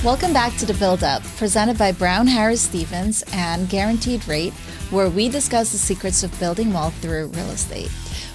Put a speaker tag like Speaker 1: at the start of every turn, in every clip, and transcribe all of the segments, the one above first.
Speaker 1: Welcome back to The Build Up, presented by Brown Harris Stevens and Guaranteed Rate, where we discuss the secrets of building wealth through real estate.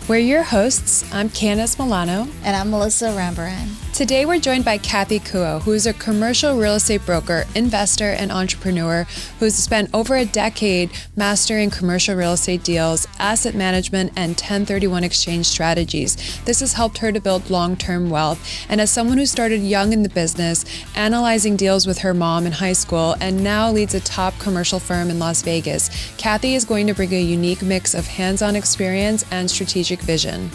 Speaker 2: We're your hosts. I'm Candice Malessa.
Speaker 1: And I'm Malessa Rambaran.
Speaker 2: Today we're joined by Cathey Kuo, who is a commercial real estate broker, investor, and entrepreneur who's spent over a decade mastering commercial real estate deals, asset management, and 1031 exchange strategies. This has helped her to build long-term wealth. And as someone who started young in the business, analyzing deals with her mom in high school, and now leads a top commercial firm in Las Vegas, Cathey is going to bring a unique mix of hands-on experience and strategic vision.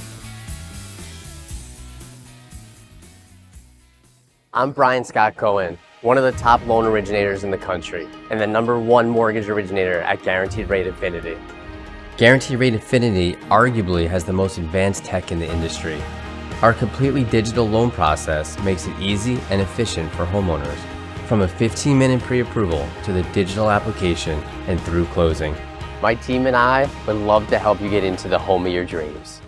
Speaker 3: I'm Brian Scott Cohen, one of the top loan originators in the country, and the #1 mortgage originator at Guaranteed Rate Infinity. Guaranteed Rate Infinity arguably has the most advanced tech in the industry. Our completely digital loan process makes it easy and efficient for homeowners, from a 15-minute pre-approval to the digital application and through closing. My team and I would love to help you get into the home of your dreams.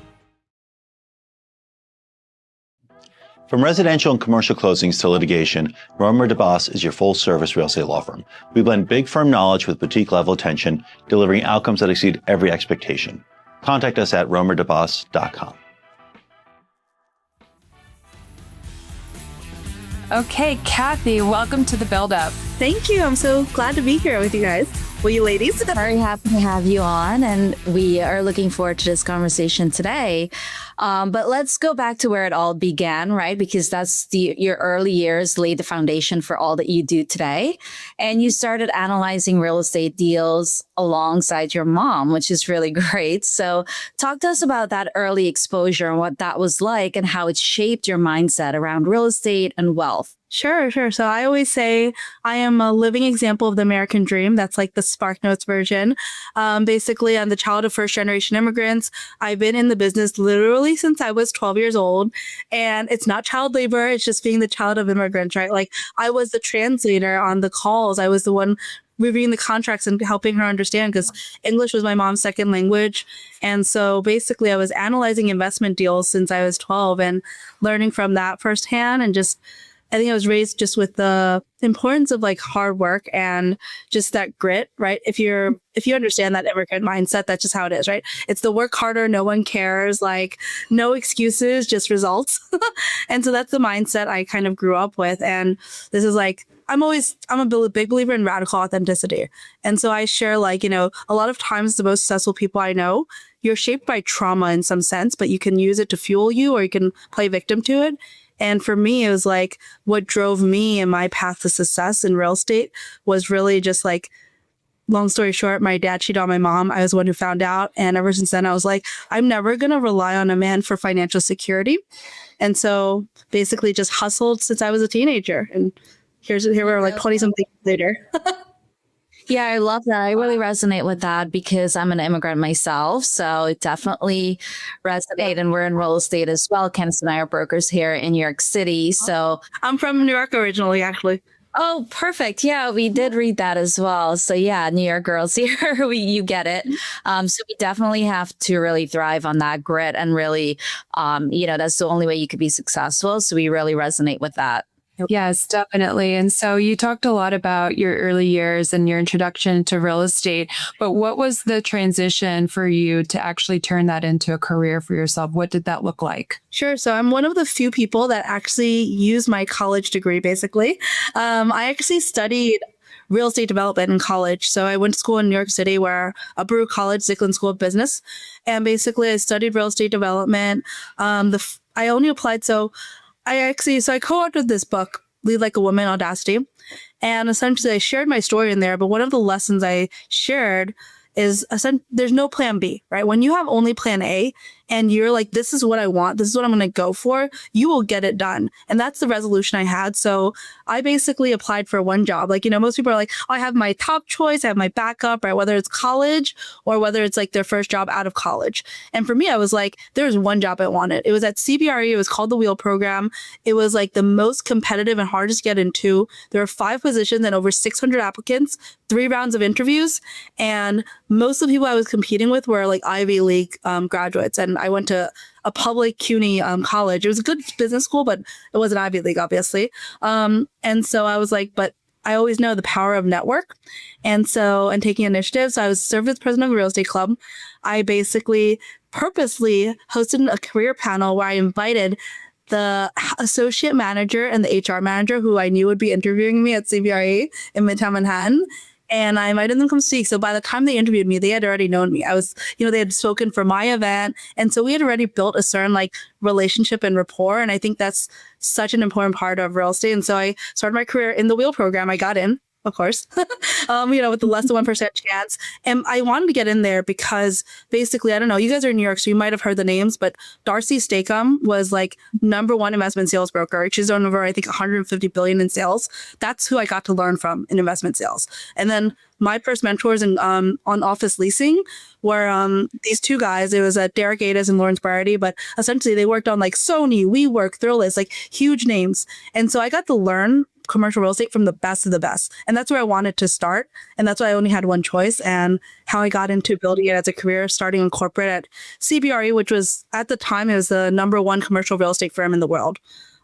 Speaker 4: From residential and commercial closings to litigation, Romer DeBoss is your full-service real estate law firm. We blend big firm knowledge with boutique-level attention, delivering outcomes that exceed every expectation. Contact us at romerdeboss.com.
Speaker 2: Okay, Cathey, welcome to The Build Up.
Speaker 5: Thank you. I'm so glad to be here with you guys. Well, you ladies.
Speaker 1: Very happy to have you on, and we are looking forward to this conversation today. But let's go back to where it all began, right? Because that's your early years laid the foundation for all that you do today. And you started analyzing real estate deals alongside your mom, which is really great. So talk to us about that early exposure and what that was like and how it shaped your mindset around real estate and wealth.
Speaker 5: Sure. So I always say I am a living example of the American dream. That's like the SparkNotes version. Basically, I'm the child of first-generation immigrants. I've been in the business literally since I was 12 years old. And it's not child labor. It's just being the child of immigrants, right? Like I was the translator on the calls. I was the one reviewing the contracts and helping her understand because English was my mom's second language. And so basically I was analyzing investment deals since I was 12 and learning from that firsthand. And just I think I was raised just with the importance of like hard work and just that grit, right? If you understand that immigrant mindset, that's just how it is, right? It's the work harder, no one cares, like no excuses, just results. And so that's the mindset I kind of grew up with. And this is like, I'm a big believer in radical authenticity. And so I share like, a lot of times the most successful people I know, you're shaped by trauma in some sense, but you can use it to fuel you or you can play victim to it. And for me, it was like what drove me in my path to success in real estate was really just like, long story short, my dad cheated on my mom. I was the one who found out. And ever since then, I was like, I'm never going to rely on a man for financial security. And so basically just hustled since I was a teenager. And here we're like 20 something later.
Speaker 1: Yeah, I love that. I really resonate with that because I'm an immigrant myself. So it definitely resonates. And we're in real estate as well. Candice and I are brokers here in New York City. So
Speaker 5: I'm from New York originally, actually.
Speaker 1: Oh, perfect. Yeah, we did read that as well. So yeah, New York girls here, you get it. So we definitely have to really thrive on that grit and really, that's the only way you could be successful. So we really resonate with that.
Speaker 2: Yes, definitely. And so you talked a lot about your early years and your introduction to real estate, but what was the transition for you to actually turn that into a career for yourself? What did that look like?
Speaker 5: Sure. So I'm one of the few people that actually use my college degree, basically. I actually studied real estate development in college. So I went to school in New York City where a Brewer College, Zicklin School of Business. And basically I studied real estate development. I only applied. I co-authored this book, Lead Like a Woman, Audacity. And essentially I shared my story in there. But one of the lessons I shared is there's no plan B, right? When you have only plan A and you're like, this is what I want, this is what I'm going to go for, you will get it done. And that's the resolution I had. So I basically applied for one job. Like, most people are like, oh, I have my top choice, I have my backup, right? Whether it's college or whether it's like their first job out of college. And for me, I was like, there's one job I wanted. It was at CBRE. It was called the Wheel Program. It was like the most competitive and hardest to get into. There were 5 positions and over 600 applicants. 3 rounds of interviews, and most of the people I was competing with were like Ivy League graduates. And I went to a public CUNY college. It was a good business school, but it wasn't Ivy League, obviously. And so I was like, but I always know the power of network. And taking initiative. So I was served as president of the real estate club. I basically purposely hosted a career panel where I invited the associate manager and the HR manager who I knew would be interviewing me at CBRE in Midtown Manhattan. And I invited them to come speak. So by the time they interviewed me, they had already known me. I was, they had spoken for my event. And so we had already built a certain like relationship and rapport. And I think that's such an important part of real estate. And so I started my career in the Wheel program. I got in, of course, with the less than 1% chance. And I wanted to get in there because basically, I don't know, you guys are in New York, so you might have heard the names, but Darcy Stakem was like #1 investment sales broker. She's done over, I think, 150 billion in sales. That's who I got to learn from in investment sales. And then my first mentors on office leasing were these 2 guys. It was Derek Adas and Lawrence Brady, but essentially they worked on like Sony, WeWork, Thrillist, like huge names. And so I got to learn commercial real estate from the best of the best. And that's where I wanted to start. And that's why I only had one choice. And how I got into building it as a career, starting in corporate at CBRE, which was at the time, it was the #1 commercial real estate firm in the world.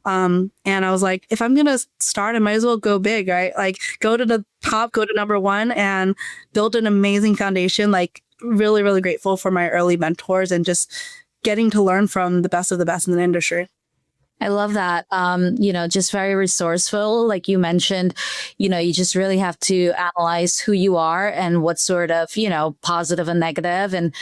Speaker 5: And I was like, if I'm going to start, I might as well go big, right? Like go to the top, go to #1 and build an amazing foundation. Like really, really grateful for my early mentors and just getting to learn from the best of the best in the industry.
Speaker 1: I love that. Just very resourceful. Like you mentioned, you just really have to analyze who you are and what sort of, positive and negative and,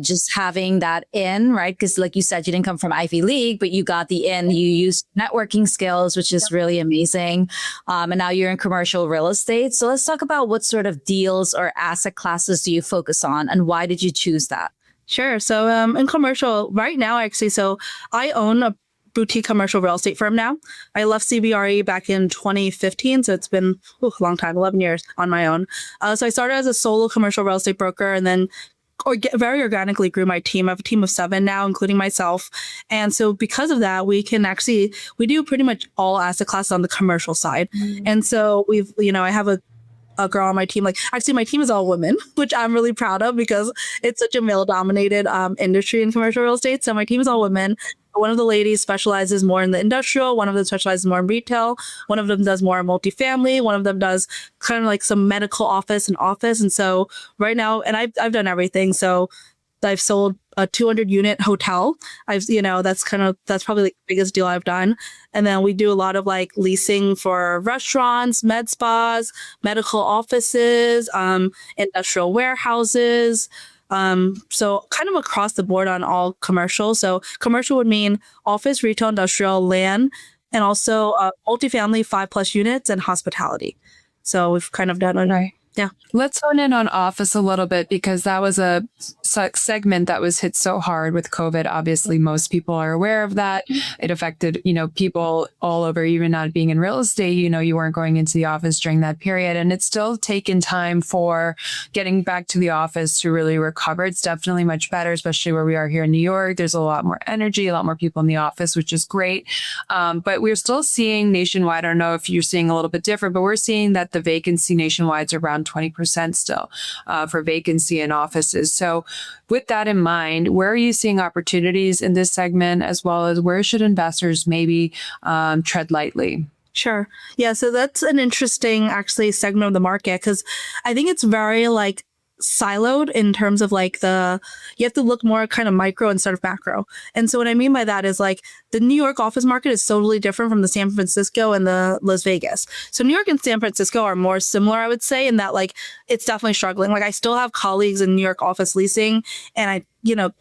Speaker 1: just having that in, right? Because like you said, you didn't come from Ivy League, but you got the in, you used networking skills, which is really amazing. And now you're in commercial real estate. So let's talk about what sort of deals or asset classes do you focus on and why did you choose that?
Speaker 5: Sure. So in commercial right now, actually, so I own a boutique commercial real estate firm now. I left CBRE back in 2015. So it's been a long time, 11 years on my own. So I started as a solo commercial real estate broker and then very organically grew my team. I have a team of 7 now, including myself. And so because of that, we do pretty much all asset classes on the commercial side. Mm-hmm. And so I have a girl on my team. Like actually my team is all women, which I'm really proud of because it's such a male dominated industry in commercial real estate. So my team is all women. One of the ladies specializes more in the industrial. One of them specializes more in retail. One of them does more in multifamily. One of them does kind of like some medical office. And so right now, and I've done everything. So I've sold a 200-unit hotel. That's probably like the biggest deal I've done. And then we do a lot of like leasing for restaurants, med spas, medical offices, industrial warehouses. So kind of across the board on all commercial. So commercial would mean office, retail, industrial, land, and also multifamily 5+ units and hospitality. So we've kind of done it.
Speaker 2: Right.
Speaker 5: Yeah.
Speaker 2: Let's hone in on office a little bit because that was a segment that was hit so hard with COVID. Obviously, most people are aware of that. It affected, people all over, even not being in real estate, you weren't going into the office during that period. And it's still taken time for getting back to the office to really recover. It's definitely much better, especially where we are here in New York. There's a lot more energy, a lot more people in the office, which is great. But we're still seeing nationwide, I don't know if you're seeing a little bit different, but we're seeing that the vacancy nationwide is around 20% still for vacancy in offices. So with that in mind, where are you seeing opportunities in this segment, as well as where should investors maybe tread lightly?
Speaker 5: Sure. Yeah. So that's an interesting actually segment of the market because I think it's very like siloed in terms of like you have to look more kind of micro instead of macro. And so what I mean by that is like the New York office market is totally different from the San Francisco and the Las Vegas. So New York and San Francisco are more similar, I would say, in that like it's definitely struggling. Like I still have colleagues in New York office leasing and I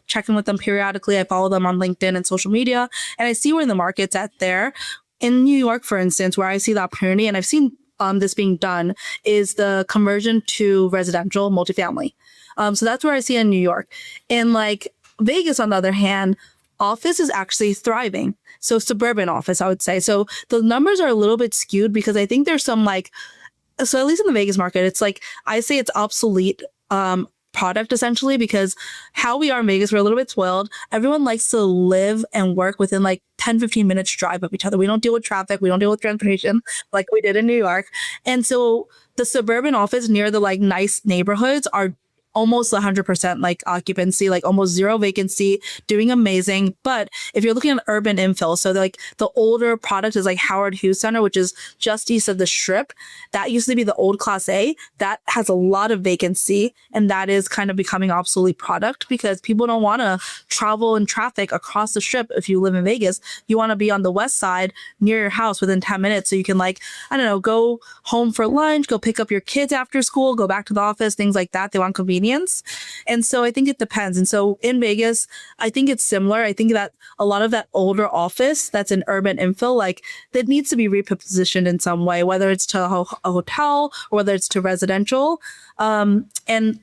Speaker 5: check in with them periodically. I follow them on LinkedIn and social media and I see where the market's at there. In New York, for instance, where I see the opportunity and I've seen this being done is the conversion to residential multifamily. So that's where I see in New York. In like Vegas, on the other hand, office is actually thriving. So suburban office, I would say. So the numbers are a little bit skewed because I think there's some so at least in the Vegas market, it's like, I say it's obsolete product essentially, because how we are in Vegas, we're a little bit spoiled. Everyone likes to live and work within like 10, 15 minutes drive of each other. We don't deal with traffic. We don't deal with transportation like we did in New York. And so the suburban office near the like nice neighborhoods are almost 100% like occupancy, like almost zero vacancy, doing amazing. But if you're looking at urban infill, so like the older product is like Howard Hughes Center, which is just east of the Strip. That used to be the old Class A. That has a lot of vacancy, and that is kind of becoming obsolete product because people don't want to travel in traffic across the Strip. If you live in Vegas, you want to be on the west side near your house within 10 minutes. So you can like, I don't know, go home for lunch, go pick up your kids after school, go back to the office, things like that. They want convenience. And so I think it depends. And so in Vegas, I think it's similar. I think that a lot of that older office that's in urban infill, like that needs to be repositioned in some way, whether it's to a hotel or whether it's to residential. And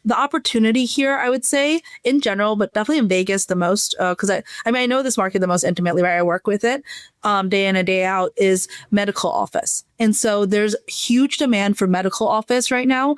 Speaker 5: the opportunity here, I would say in general, but definitely in Vegas the most, because I know this market the most intimately, right? I work with it day in and day out, is medical office. And so there's huge demand for medical office right now.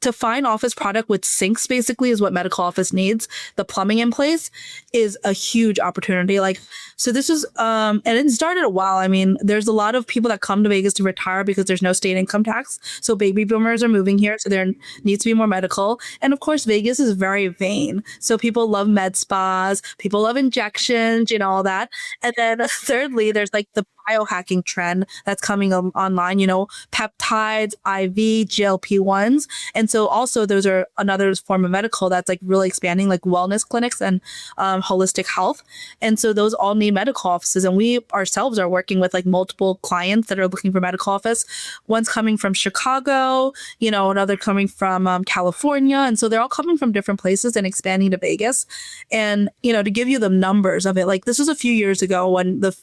Speaker 5: To find office product with sinks basically is what medical office needs. The plumbing in place is a huge opportunity. Like, so this is, and it started a while. I mean, there's a lot of people that come to Vegas to retire because there's no state income tax. So baby boomers are moving here. So there needs to be more medical. And of course, Vegas is very vain. So people love med spas, people love injections, you know, all that. And then thirdly, there's like the biohacking trend that's coming online, you know, peptides, IV, GLP-1s. And so also those are another form of medical that's like really expanding, like wellness clinics and holistic health. And so those all need medical offices. And we ourselves are working with like multiple clients that are looking for medical office. One's coming from Chicago, you know, another coming from California. And so they're all coming from different places and expanding to Vegas. And, you know, to give you the numbers of it, like this was a few years ago when the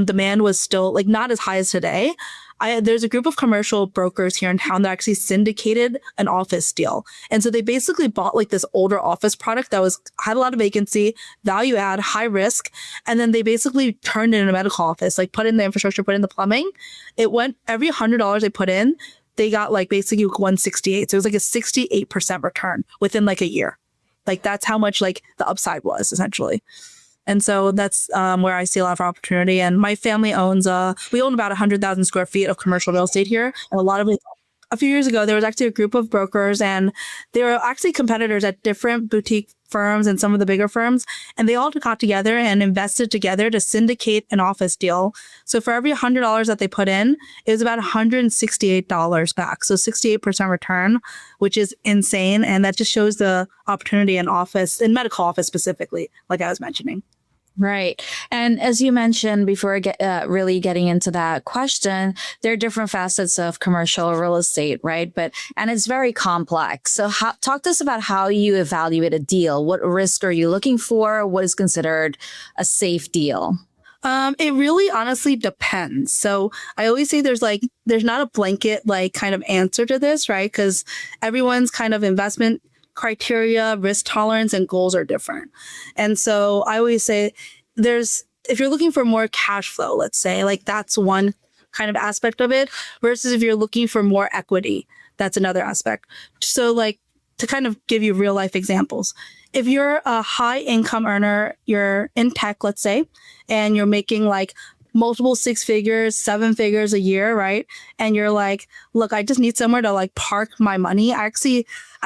Speaker 5: demand was still like not as high as today. There's a group of commercial brokers here in town that actually syndicated an office deal. And so they basically bought like this older office product that had a lot of vacancy, value add, high risk. And then they basically turned it into a medical office, like put in the infrastructure, put in the plumbing. It went every $100 they put in, they got like basically 168. So it was like a 68% return within like a year. Like that's how much like the upside was essentially. And so that's where I see a lot of opportunity. And my family we own about 100,000 square feet of commercial real estate here. And a lot of it, a few years ago, there was actually a group of brokers and they were actually competitors at different boutique firms and some of the bigger firms. And they all got together and invested together to syndicate an office deal. So for every $100 that they put in, it was about $168 back. So 68% return, which is insane. And that just shows the opportunity in medical office specifically, like I was mentioning.
Speaker 1: Right. And as you mentioned before, really getting into that question, there are different facets of commercial real estate, right? And it's very complex. So talk to us about how you evaluate a deal. What risk are you looking for? What is considered a safe deal?
Speaker 5: It really honestly depends. So I always say there's not a blanket like kind of answer to this, right? Because everyone's kind of investment criteria, risk tolerance, and goals are different. And so I always say if you're looking for more cash flow, let's say, like that's one kind of aspect of it, versus if you're looking for more equity, that's another aspect. So like to kind of give you real life examples, if you're a high income earner, you're in tech, let's say, and you're making like multiple 6 figures, 7 figures a year, right? And you're like, look, I just need somewhere to like park my money. I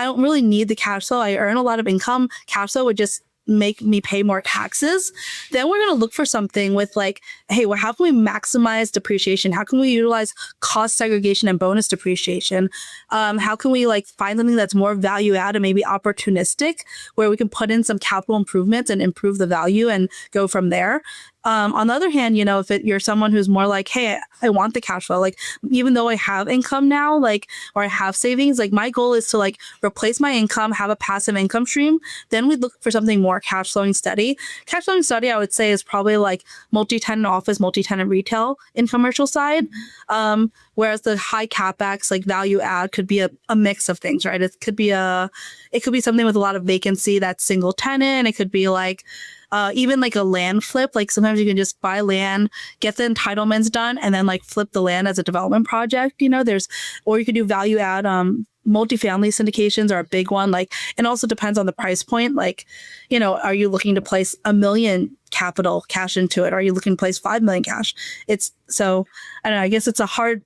Speaker 5: don't really need the cash flow. I earn a lot of income. Cash flow would just make me pay more taxes. Then we're going to look for something with like, hey, well, how can we maximize depreciation? How can we utilize cost segregation and bonus depreciation? How can we like find something that's more value add and maybe opportunistic where we can put in some capital improvements and improve the value and go from there? On the other hand, you know, if you're someone who's more like, hey, I want the cash flow, like even though I have income now, like, or I have savings, like my goal is to like replace my income, have a passive income stream. Then we'd look for something more cash flowing steady. Cash flowing steady, I would say, is probably like multi-tenant office, multi-tenant retail in commercial side. Whereas the high capex, like value add, could be a mix of things, right? It could be something with a lot of vacancy that's single tenant. It could be like even like a land flip. Like sometimes you can just buy land, get the entitlements done, and then like flip the land as a development project. You know, or you could do value add multifamily syndications are a big one. Like, it also depends on the price point. Like, are you looking to place $1 million capital cash into it? Or are you looking to place $5 million cash? It's so, I don't know, I guess it's a hard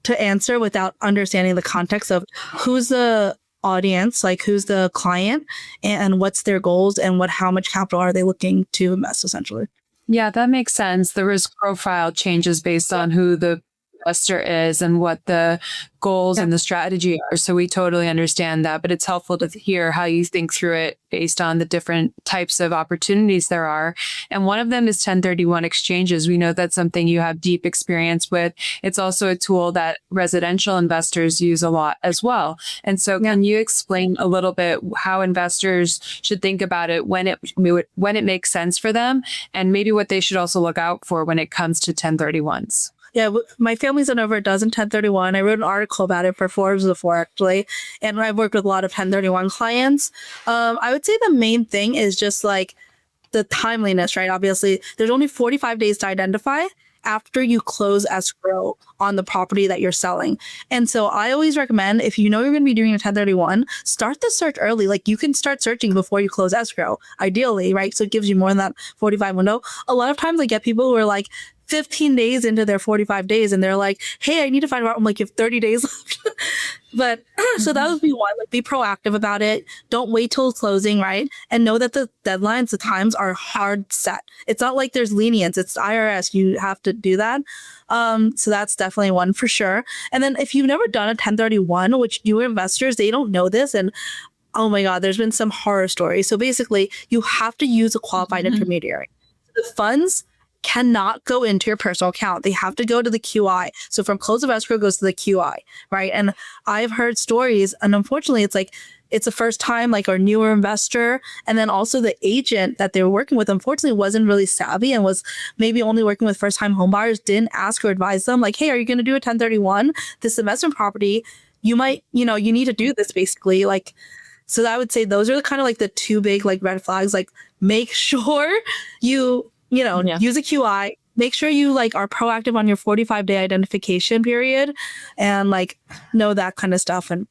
Speaker 5: to answer without understanding the context of who's the audience, like who's the client and what's their goals and how much capital are they looking to invest essentially.
Speaker 2: Yeah, that makes sense. The risk profile changes based on who the investor is and what the goals and the strategy are. So we totally understand that, but it's helpful to hear how you think through it based on the different types of opportunities there are. And one of them is 1031 exchanges. We know that's something you have deep experience with. It's also a tool that residential investors use a lot as well. And so can you explain a little bit how investors should think about it when it makes sense for them, and maybe what they should also look out for when it comes to 1031s?
Speaker 5: Yeah, my family's done over a dozen 1031. I wrote an article about it for Forbes before, actually. And I've worked with a lot of 1031 clients. I would say the main thing is just like the timeliness, right? Obviously, there's only 45 days to identify after you close escrow on the property that you're selling. And so I always recommend, if you know you're going to be doing a 1031, start the search early. Like, you can start searching before you close escrow, ideally, right? So it gives you more than that 45 window. A lot of times I get people who are like 15 days into their 45 days and they're like, hey, I need to find out. I'm like, you have 30 days left. But so that would be one, like, be proactive about it. Don't wait till closing, right? And know that the deadlines, the times are hard set. It's not like there's lenience. It's IRS. You have to do that. So that's definitely one for sure. And then if you've never done a 1031, which newer investors, they don't know this. And oh my God, there's been some horror stories. So basically, you have to use a qualified intermediary. The funds cannot go into your personal account. They have to go to the QI. So from close of escrow goes to the QI, right? And I've heard stories, and unfortunately, it's like, it's a first time, like, our newer investor. And then also the agent that they were working with, unfortunately, wasn't really savvy and was maybe only working with first time home buyers, didn't ask or advise them, like, hey, are you going to do a 1031? This investment property, you might, you need to do this basically. Like, so I would say those are kind of like the two big like red flags. Like, make sure you use a QI, make sure you like are proactive on your 45-day identification period and like know that kind of stuff. And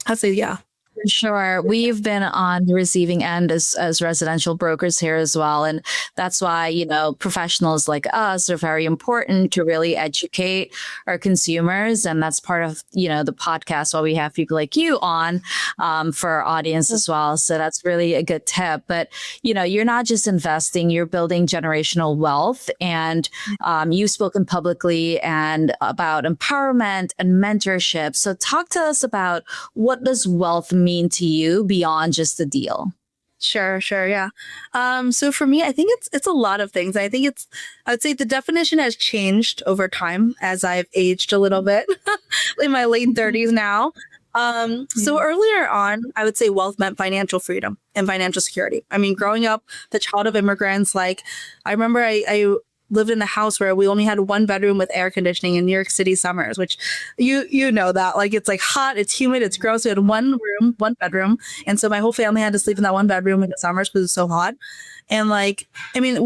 Speaker 5: I'd say, yeah.
Speaker 1: Sure. We've been on the receiving end as residential brokers here as well. And that's why, professionals like us are very important to really educate our consumers. And that's part of, the podcast, while we have people like you on for our audience as well. So that's really a good tip. But, you're not just investing, you're building generational wealth. And you've spoken publicly and about empowerment and mentorship. So talk to us about, what does wealth mean to you beyond just the deal?
Speaker 5: Sure. Yeah. So for me, I think it's a lot of things. I would say the definition has changed over time as I've aged a little bit in my late 30s now. So earlier on, I would say wealth meant financial freedom and financial security. I mean, growing up, the child of immigrants, like, I remember I lived in a house where we only had one bedroom with air conditioning in New York City summers, which you know that, like, it's like hot, it's humid, it's gross. We had one bedroom. And so my whole family had to sleep in that one bedroom in the summers because it's so hot. And like, I mean,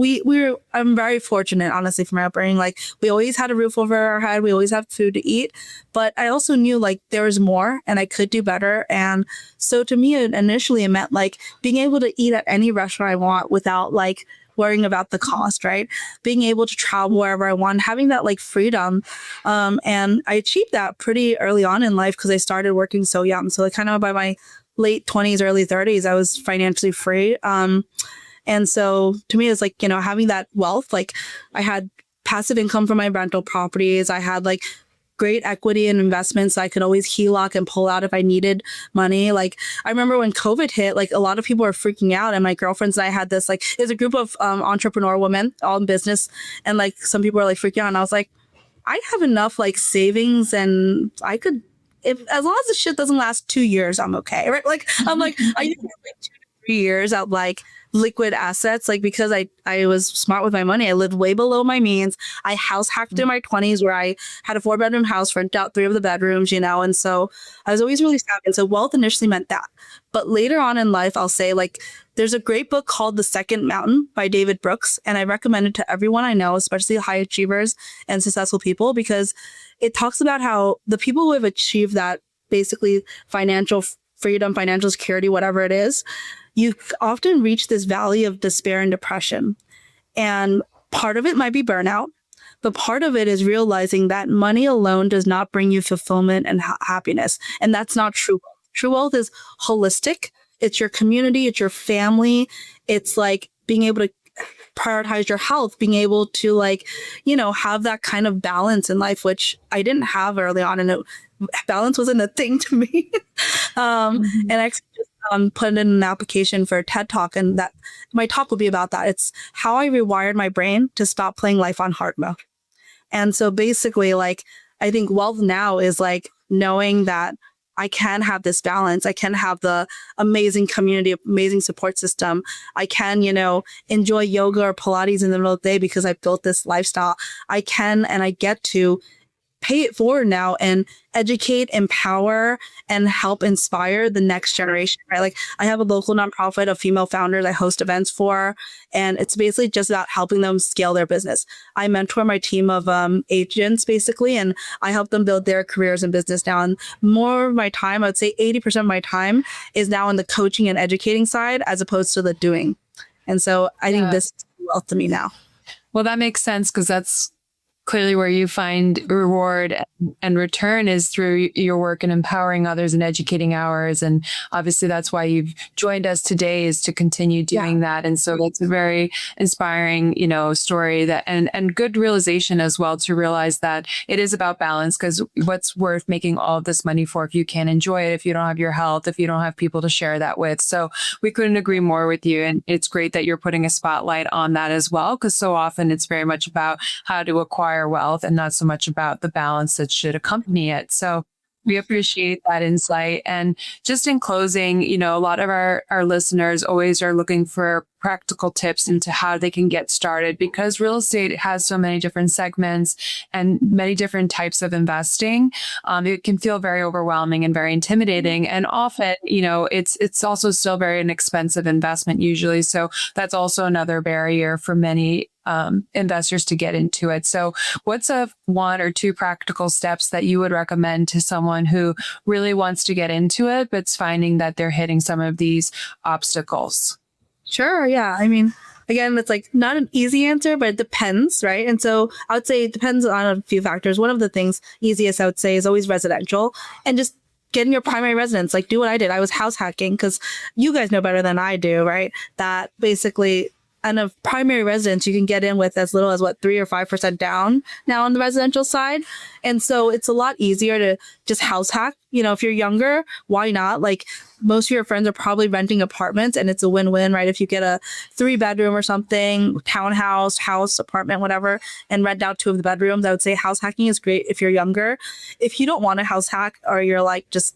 Speaker 5: I'm very fortunate, honestly, for my upbringing. Like, we always had a roof over our head. We always had food to eat, but I also knew like there was more and I could do better. And so to me, initially it meant like being able to eat at any restaurant I want without like worrying about the cost, right? Being able to travel wherever I want, having that like freedom. And I achieved that pretty early on in life because I started working so young. So like kind of by my late 20s, early 30s, I was financially free. And so to me, it's like, having that wealth, like I had passive income from my rental properties. I had like great equity and investments. I could always HELOC and pull out if I needed money. Like, I remember when COVID hit, like a lot of people were freaking out, and my girlfriends and I had this, like, there's a group of entrepreneur women all in business, and like some people were like freaking out, and I was like, I have enough like savings, and I could, as long as the shit doesn't last 2 years, I'm okay, right? Like, I'm like, I need to have like 2 to 3 years out like liquid assets, like, because I was smart with my money. I lived way below my means. I house hacked in my 20s where I had a 4-bedroom house, rent out 3 of the bedrooms, and so I was always really savvy. And so wealth initially meant that. But later on in life, I'll say, like, there's a great book called The Second Mountain by David Brooks, and I recommend it to everyone I know, especially high achievers and successful people, because it talks about how the people who have achieved that basically financial freedom, financial security, whatever it is, you often reach this valley of despair and depression. And part of it might be burnout, but part of it is realizing that money alone does not bring you fulfillment and happiness. And that's not true wealth. True wealth is holistic. It's your community, it's your family. It's like being able to prioritize your health, being able to like, have that kind of balance in life, which I didn't have early on. And balance wasn't a thing to me. And I actually just put in an application for a TED Talk, and that my talk will be about that. It's how I rewired my brain to stop playing life on hard mode. And so basically, like, I think wealth now is like knowing that I can have this balance. I can have the amazing community, amazing support system. I can, enjoy yoga or Pilates in the middle of the day because I built this lifestyle. I can, and I get to pay it forward now and educate, empower, and help inspire the next generation, right? Like, I have a local nonprofit of female founders I host events for, and it's basically just about helping them scale their business. I mentor my team of agents basically, and I help them build their careers in business now. And more of my time, I would say 80% of my time is now on the coaching and educating side as opposed to the doing. And so I think this is wealth to me now.
Speaker 2: Well, that makes sense, because that's clearly where you find reward and return is through your work and empowering others and educating ours. And obviously that's why you've joined us today, is to continue doing that. And so that's a very inspiring, story that, and good realization as well, to realize that it is about balance, because what's worth making all of this money for if you can't enjoy it, if you don't have your health, if you don't have people to share that with. So we couldn't agree more with you. And it's great that you're putting a spotlight on that as well, because so often it's very much about how to acquire wealth and not so much about the balance that should accompany it. So we appreciate that insight. And just in closing, a lot of our listeners always are looking for practical tips into how they can get started, because real estate has so many different segments and many different types of investing. It can feel very overwhelming and very intimidating. And often, it's also still very an expensive investment usually. So that's also another barrier for many investors to get into it. So what's one or two practical steps that you would recommend to someone who really wants to get into it, but's finding that they're hitting some of these obstacles?
Speaker 5: Sure. Yeah. I mean, again, it's like not an easy answer, but it depends, right? And so I would say it depends on a few factors. One of the things easiest I would say is always residential, and just getting your primary residence. Like, do what I did. I was house hacking, because you guys know better than I do, right? That basically, and a primary residence, you can get in with as little as 3 or 5% down now on the residential side. And so it's a lot easier to just house hack. If you're younger, why not? Like, most of your friends are probably renting apartments, and it's a win-win, right? If you get a 3-bedroom or something, townhouse, house, apartment, whatever, and rent out 2 of the bedrooms, I would say house hacking is great if you're younger. If you don't want to house hack, or you're like just,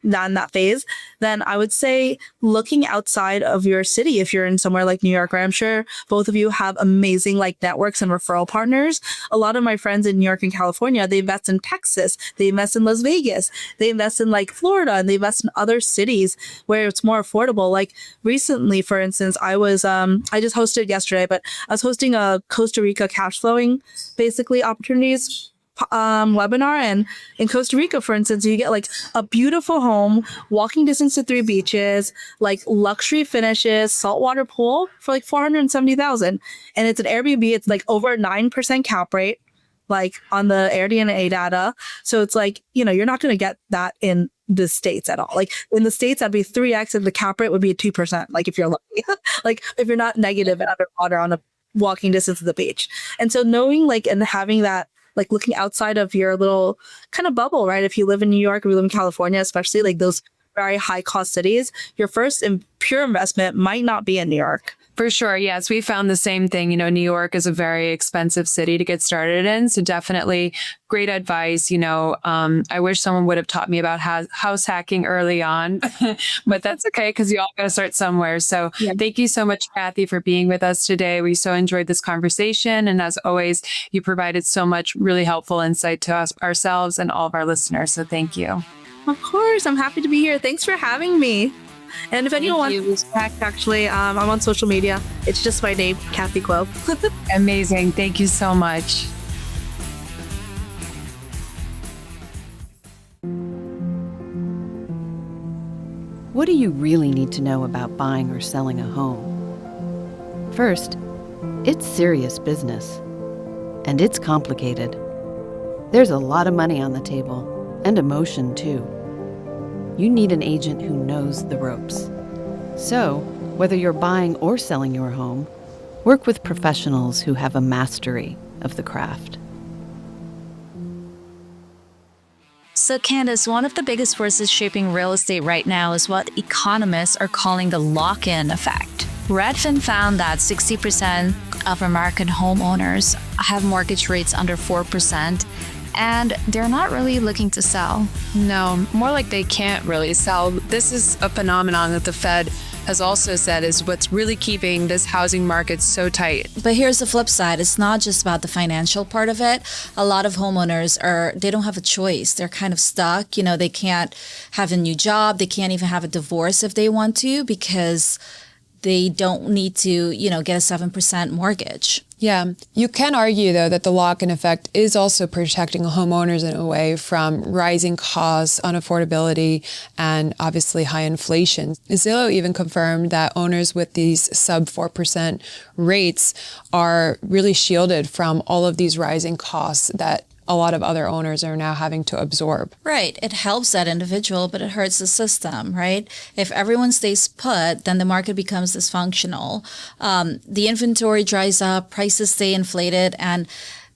Speaker 5: not in that phase, then I would say looking outside of your city. If you're in somewhere like New York, right? I'm sure both of you have amazing networks and referral partners. A lot of my friends in New York and California, they invest in Texas, they invest in Las Vegas, they invest in Florida, and they invest in other cities where it's more affordable. Like recently, for instance, I just hosted yesterday, but I was hosting a Costa Rica cash flowing basically opportunities webinar. And in Costa Rica, for instance, you get a beautiful home, walking distance to 3 beaches, luxury finishes, saltwater pool for $470,000. And it's an Airbnb. It's over a 9% cap rate, on the Airbnb data. So it's you're not going to get that in the States at all. In the States, that'd be 3x, and the cap rate would be 2%. If you're lucky, if you're not negative and underwater on a walking distance to the beach. And so knowing and having that, looking outside of your little kind of bubble, right? If you live in New York or you live in California, especially those very high cost cities, your first pure investment might not be in New York.
Speaker 2: For sure. Yes, we found the same thing. New York is a very expensive city to get started in. So definitely great advice. I wish someone would have taught me about house hacking early on, but that's okay, because you all got to start somewhere. So Thank you so much, Cathey, for being with us today. We so enjoyed this conversation. And as always, you provided so much really helpful insight to us, ourselves, and all of our listeners. So thank you.
Speaker 5: Of course. I'm happy to be here. Thanks for having me. And if anyone wants to connect, actually, I'm on social media. It's just my name, Cathey Kuo.
Speaker 2: Amazing. Thank you so much.
Speaker 6: What do you really need to know about buying or selling a home? First, it's serious business. And it's complicated. There's a lot of money on the table, and emotion too. You need an agent who knows the ropes. So, whether you're buying or selling your home, work with professionals who have a mastery of the craft.
Speaker 1: So, Candice, one of the biggest forces shaping real estate right now is what economists are calling the lock-in effect. Redfin found that 60% of American homeowners have mortgage rates under 4%, and they're not really looking to sell.
Speaker 2: No, more like they can't really sell. This is a phenomenon that the Fed has also said is what's really keeping this housing market so tight.
Speaker 1: But here's the flip side. It's not just about the financial part of it. A lot of homeowners they don't have a choice. They're kind of stuck. You know, they can't have a new job. They can't even have a divorce if they want to because they don't need to, get a 7% mortgage.
Speaker 2: Yeah. You can argue, though, that the lock-in effect is also protecting homeowners in a way from rising costs, unaffordability, and obviously high inflation. Zillow even confirmed that owners with these sub 4% rates are really shielded from all of these rising costs that a lot of other owners are now having to absorb.
Speaker 1: Right. It helps that individual, but it hurts the system, right? If everyone stays put, then the market becomes dysfunctional. The inventory dries up, prices stay inflated, and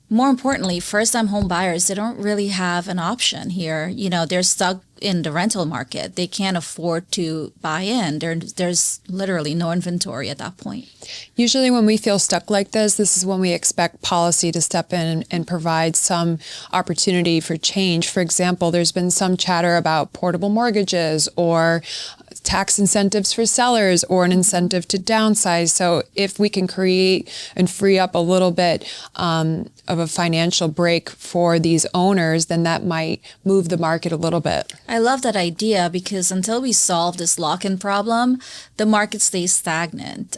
Speaker 1: more importantly, first-time home buyers, they don't really have an option here. They're stuck in the rental market. They can't afford to buy in. There's literally no inventory at that point.
Speaker 2: Usually when we feel stuck like this is when we expect policy to step in and provide some opportunity for change. For example, there's been some chatter about portable mortgages or tax incentives for sellers or an incentive to downsize. So if we can create and free up a little bit of a financial break for these owners, then that might move the market a little bit.
Speaker 1: I love that idea because until we solve this lock-in problem, the market stays stagnant.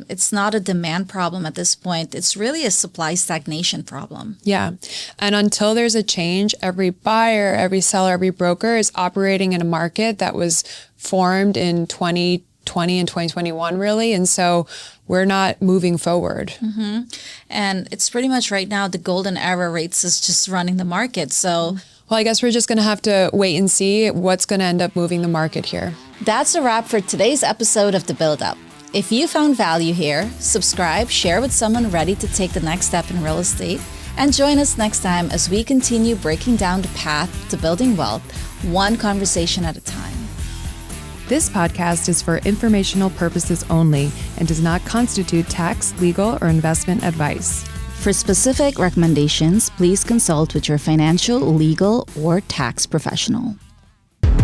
Speaker 1: It's not a demand problem at this point. It's really a supply stagnation problem.
Speaker 2: Yeah. And until there's a change, every buyer, every seller, every broker is operating in a market that was formed in 2020 and 2021, really. And so we're not moving forward.
Speaker 1: Mm-hmm. And it's pretty much right now the golden era rates is just running the market. So,
Speaker 2: well, I guess we're just going to have to wait and see what's going to end up moving the market here.
Speaker 1: That's a wrap for today's episode of The Build Up. If you found value here, subscribe, share with someone ready to take the next step in real estate, and join us next time as we continue breaking down the path to building wealth, one conversation at a time.
Speaker 2: This podcast is for informational purposes only and does not constitute tax, legal, or investment advice.
Speaker 1: For specific recommendations, please consult with your financial, legal, or tax professional.
Speaker 7: Their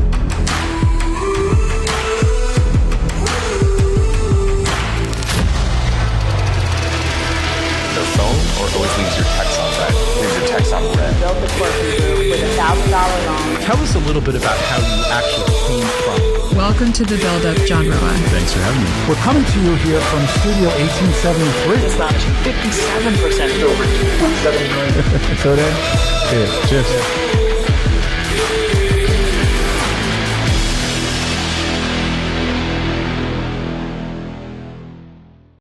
Speaker 7: phone or always leaves your text on red? Leaves your text on red.
Speaker 8: Built the Corky Group with $1,000 loan.
Speaker 7: Tell us a little bit about how you actually came from.
Speaker 2: Welcome to The Build Up, John Roa.
Speaker 7: Thanks for having me.
Speaker 9: We're coming to you here from Studio 1873.
Speaker 8: It's not 57% over $2.7 million.
Speaker 9: So then, cheers.